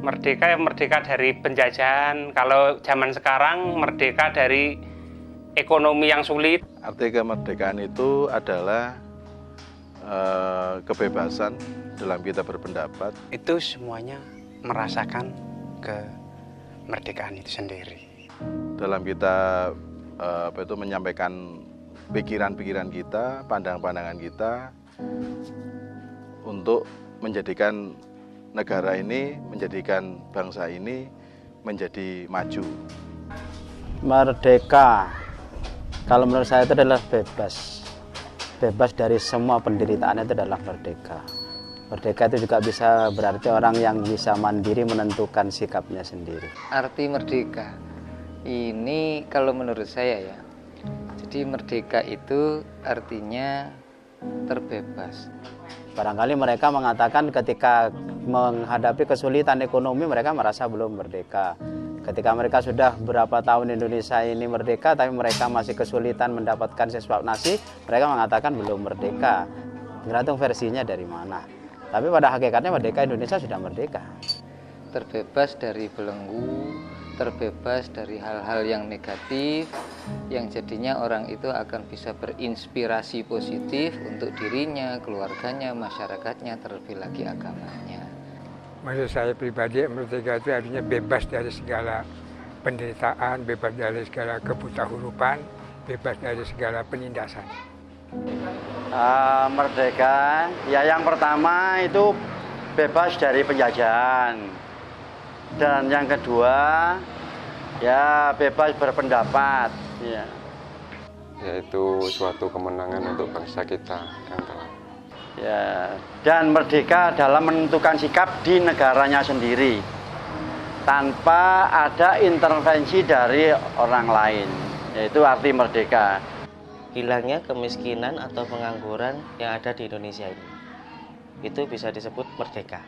Merdeka ya merdeka dari penjajahan. Kalau zaman sekarang merdeka dari ekonomi yang sulit. Arti kemerdekaan itu adalah kebebasan dalam kita berpendapat. Itu semuanya merasakan kemerdekaan itu sendiri. Dalam kita menyampaikan pikiran-pikiran kita, pandangan-pandangan kita untuk menjadikan negara ini, menjadikan bangsa ini menjadi maju. Merdeka, kalau menurut saya itu adalah bebas. Bebas dari semua penderitaan itu adalah merdeka. Merdeka itu juga bisa berarti orang yang bisa mandiri menentukan sikapnya sendiri. Arti merdeka ini kalau menurut saya ya, jadi merdeka itu artinya terbebas. Barangkali mereka mengatakan ketika menghadapi kesulitan ekonomi mereka merasa belum merdeka. Ketika mereka sudah berapa tahun Indonesia ini merdeka tapi mereka masih kesulitan mendapatkan sesuap nasi, mereka mengatakan belum merdeka. Tergantung versinya dari mana. Tapi pada hakikatnya merdeka Indonesia sudah merdeka. Terbebas dari belenggu, terbebas dari hal-hal yang negatif, yang jadinya orang itu akan bisa berinspirasi positif untuk dirinya, keluarganya, masyarakatnya, terlebih lagi agamanya. Menurut saya pribadi, merdeka itu artinya bebas dari segala penderitaan, bebas dari segala kebutahurupan, bebas dari segala penindasan. Merdeka, ya yang pertama itu bebas dari penjajahan. Dan yang kedua, ya bebas berpendapat. Ya. Yaitu suatu kemenangan untuk bangsa kita yang telah. Ya, dan merdeka dalam menentukan sikap di negaranya sendiri tanpa ada intervensi dari orang lain, yaitu arti merdeka. Hilangnya kemiskinan atau pengangguran yang ada di Indonesia ini, itu bisa disebut merdeka.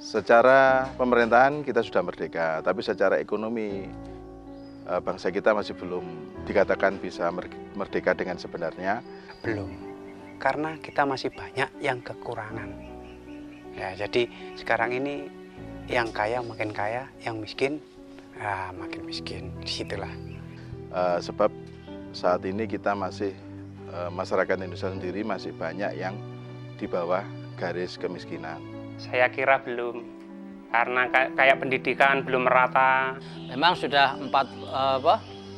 Secara pemerintahan kita sudah merdeka, tapi secara ekonomi bangsa kita masih belum dikatakan bisa merdeka dengan sebenarnya. Belum, karena kita masih banyak yang kekurangan. Ya, jadi sekarang ini yang kaya makin kaya, yang miskin makin miskin. Disitulah. Sebab saat ini kita masih masyarakat Indonesia sendiri masih banyak yang di bawah garis kemiskinan. Saya kira belum, karena kayak pendidikan belum merata. Memang sudah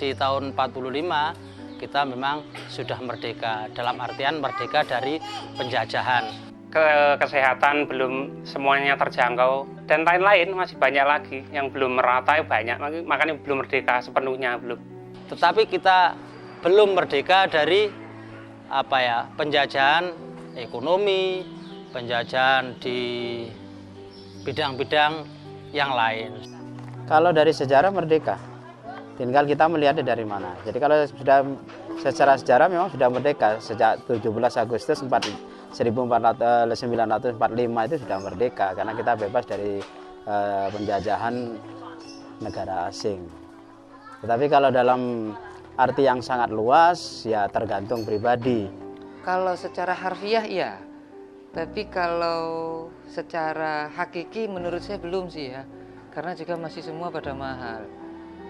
di tahun 45 kita memang sudah merdeka, dalam artian merdeka dari penjajahan. Kesehatan belum semuanya terjangkau, dan lain-lain masih banyak lagi yang belum merata, banyak, makanya belum merdeka sepenuhnya belum. Tetapi kita belum merdeka dari penjajahan ekonomi, penjajahan di bidang-bidang yang lain. Kalau dari sejarah merdeka, tinggal kita melihatnya dari mana. Jadi kalau sudah secara sejarah memang sudah merdeka sejak 17 Agustus 1945 itu sudah merdeka karena kita bebas dari penjajahan negara asing. Tetapi kalau dalam arti yang sangat luas ya tergantung pribadi. Kalau secara harfiah iya, tapi kalau secara hakiki menurut saya belum sih ya, karena juga masih semua pada mahal.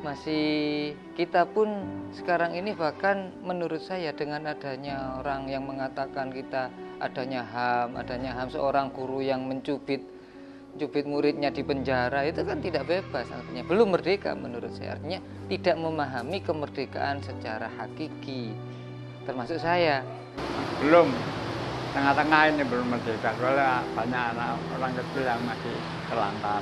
Masih kita pun sekarang ini bahkan menurut saya dengan adanya orang yang mengatakan kita adanya HAM seorang guru yang mencubit muridnya di penjara, itu kan tidak bebas, artinya belum merdeka menurut saya, artinya tidak memahami kemerdekaan secara hakiki, termasuk saya. Belum, tengah-tengah ini belum merdeka, soalnya banyak orang kecil yang masih terlantar.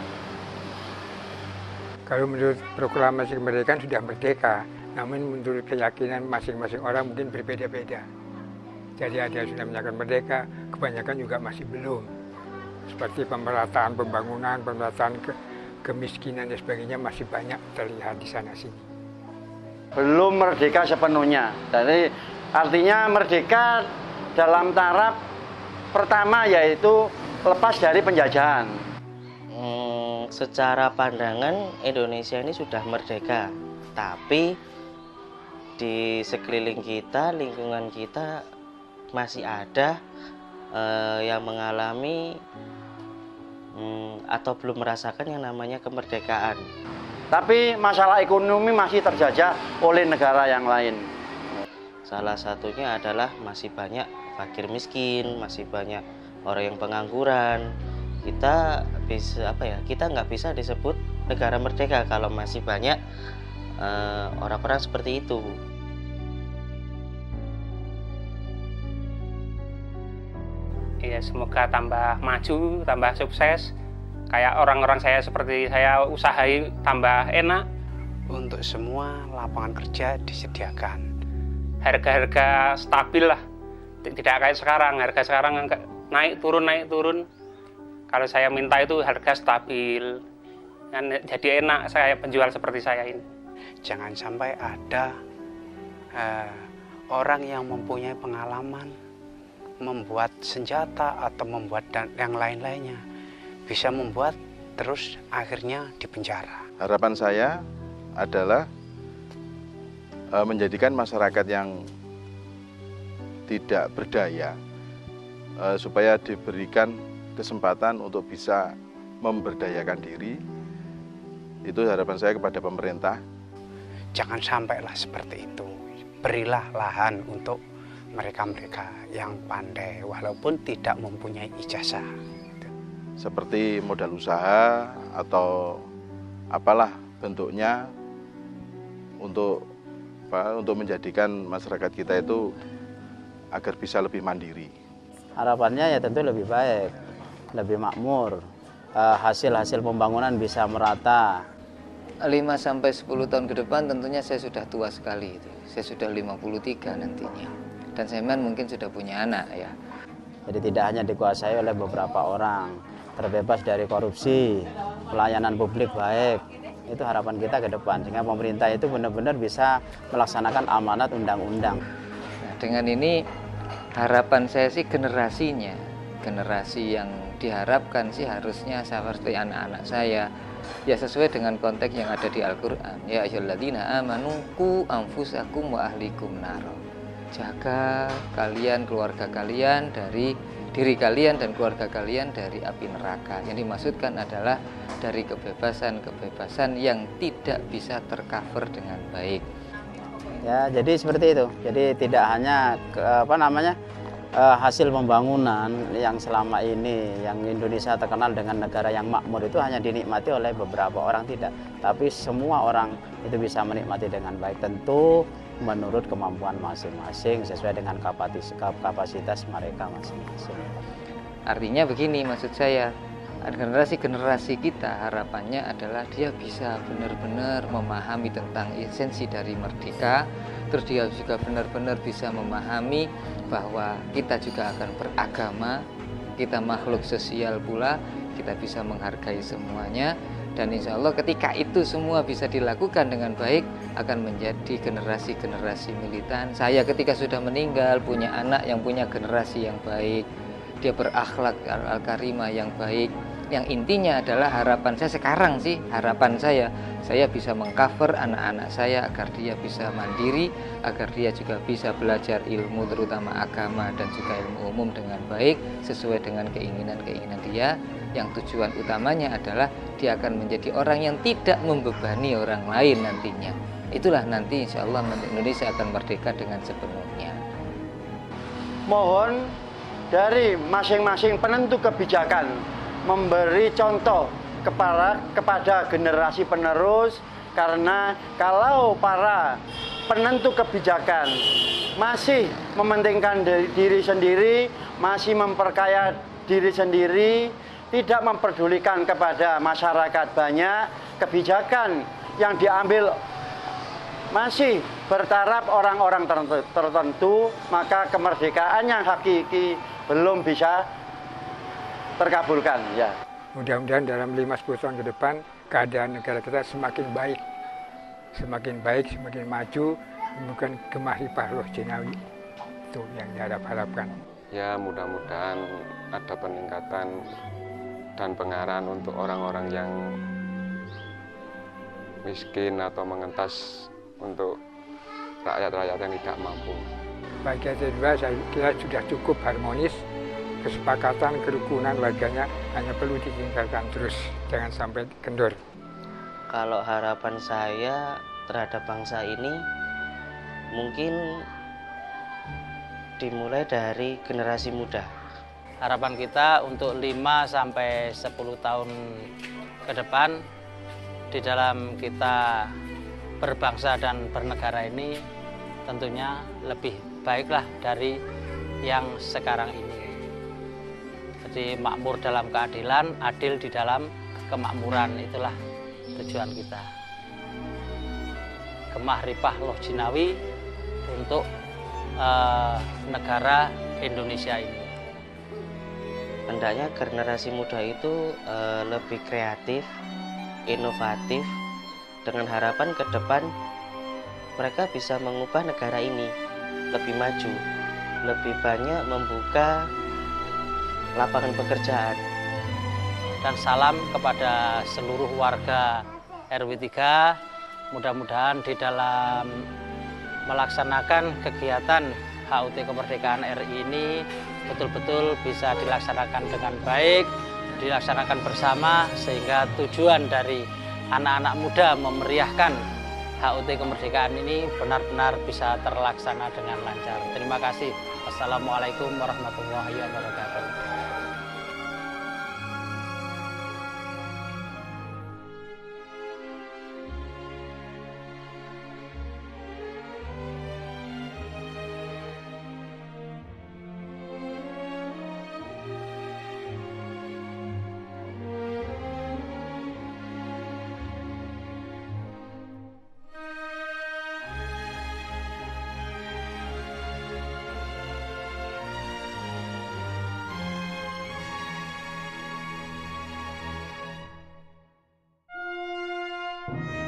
Kalau menurut proklamasi kemerdekaan sudah merdeka, namun menurut keyakinan masing-masing orang mungkin berbeda-beda. Jadi ada yang sudah menyatakan merdeka, kebanyakan juga masih belum. Seperti pemerataan pembangunan, pemerataan kemiskinan dan sebagainya masih banyak terlihat di sana-sini. Belum merdeka sepenuhnya. Jadi artinya merdeka dalam taraf pertama yaitu lepas dari penjajahan. Secara pandangan Indonesia ini sudah merdeka, tapi di sekeliling kita, lingkungan kita masih ada yang mengalami atau belum merasakan yang namanya kemerdekaan. Tapi masalah ekonomi masih terjajah oleh negara yang lain. Salah satunya adalah masih banyak fakir miskin, masih banyak orang yang pengangguran. Kita nggak bisa disebut negara merdeka kalau masih banyak orang-orang seperti itu. Ya, semoga tambah maju, tambah sukses. Kayak orang-orang saya seperti saya usahai tambah enak. Untuk semua lapangan kerja disediakan. Harga-harga stabil lah. Tidak kayak sekarang. Harga sekarang naik turun. Kalau saya minta itu harga stabil. Kan jadi enak saya penjual seperti saya ini. Jangan sampai ada orang yang mempunyai pengalaman membuat senjata atau membuat yang lain-lainnya, bisa membuat terus akhirnya dipenjara. Harapan saya adalah menjadikan masyarakat yang tidak berdaya supaya diberikan kesempatan untuk bisa memberdayakan diri. Itu harapan saya kepada pemerintah. Jangan sampailah seperti itu. Berilah lahan untuk mereka-mereka yang pandai walaupun tidak mempunyai ijazah. Seperti modal usaha atau apalah bentuknya untuk menjadikan masyarakat kita itu agar bisa lebih mandiri. Harapannya ya tentu lebih baik, lebih makmur, hasil-hasil pembangunan bisa merata. 5-10 tahun ke depan tentunya saya sudah tua sekali itu. Saya sudah 53 nantinya. Dan saya mungkin sudah punya anak ya. Jadi tidak hanya dikuasai oleh beberapa orang, terbebas dari korupsi, pelayanan publik baik. Itu harapan kita ke depan, sehingga pemerintah itu benar-benar bisa melaksanakan amanat undang-undang. Nah, dengan ini harapan saya sih generasinya, generasi yang diharapkan sih harusnya seperti anak-anak saya. Ya sesuai dengan konteks yang ada di Al-Quran. Ya ayyuhalladzina amanu qu anfusakum wa ahlikum naro. Jaga kalian, keluarga kalian dari diri kalian dan keluarga kalian dari api neraka. Yang dimaksudkan adalah dari kebebasan-kebebasan yang tidak bisa tercover dengan baik. Ya, jadi seperti itu. Jadi tidak hanya hasil pembangunan yang selama ini yang Indonesia terkenal dengan negara yang makmur itu hanya dinikmati oleh beberapa orang, tidak. Tapi semua orang itu bisa menikmati dengan baik. Tentu menurut kemampuan masing-masing sesuai dengan kapasitas mereka masing-masing. Artinya begini maksud saya, generasi-generasi kita harapannya adalah dia bisa benar-benar memahami tentang esensi dari merdeka, terus dia juga benar-benar bisa memahami bahwa kita juga akan beragama, kita makhluk sosial pula, kita bisa menghargai semuanya. Dan insya Allah ketika itu semua bisa dilakukan dengan baik, akan menjadi generasi-generasi militan. Saya ketika sudah meninggal punya anak yang punya generasi yang baik, dia berakhlak al-karimah yang baik. Yang intinya adalah harapan saya sekarang sih, harapan saya bisa mengcover anak-anak saya agar dia bisa mandiri, agar dia juga bisa belajar ilmu terutama agama dan juga ilmu umum dengan baik sesuai dengan keinginan-keinginan dia. Yang tujuan utamanya adalah dia akan menjadi orang yang tidak membebani orang lain nantinya. Itulah nanti insya Allah Indonesia akan merdeka dengan sepenuhnya. Mohon dari masing-masing penentu kebijakan memberi contoh kepada generasi penerus, karena kalau para penentu kebijakan masih mementingkan diri sendiri, masih memperkaya diri sendiri, tidak memperdulikan kepada masyarakat banyak, kebijakan yang diambil masih bertaraf orang-orang tertentu, maka kemerdekaan yang hakiki belum bisa terkabulkan. Ya. Mudah-mudahan dalam 5-10 tahun ke depan keadaan negara kita semakin baik, semakin maju, menemukan gemah ripah roh jinawi. Itu yang diharapkan. Ya mudah-mudahan ada peningkatan dan pengarahan untuk orang-orang yang miskin atau mengentas untuk rakyat-rakyat yang tidak mampu. bagi RT2 saya kira sudah cukup harmonis, kesepakatan, kerukunan warganya hanya perlu ditingkatkan terus, jangan sampai kendor. Kalau harapan saya terhadap bangsa ini mungkin dimulai dari generasi muda. Harapan kita untuk 5 sampai 10 tahun ke depan di dalam kita berbangsa dan bernegara ini tentunya lebih baiklah dari yang sekarang ini. Jadi makmur dalam keadilan, adil di dalam kemakmuran, itulah tujuan kita. Gemah ripah loh jinawi untuk negara Indonesia ini. Hendaknya generasi muda itu lebih kreatif, inovatif, dengan harapan ke depan mereka bisa mengubah negara ini lebih maju, lebih banyak membuka lapangan pekerjaan. Dan salam kepada seluruh warga RW 3, mudah-mudahan di dalam melaksanakan kegiatan HUT Kemerdekaan RI ini betul-betul bisa dilaksanakan dengan baik, dilaksanakan bersama, sehingga tujuan dari anak-anak muda memeriahkan HUT Kemerdekaan ini benar-benar bisa terlaksana dengan lancar. Terima kasih. Wassalamualaikum warahmatullahi wabarakatuh. Thank you.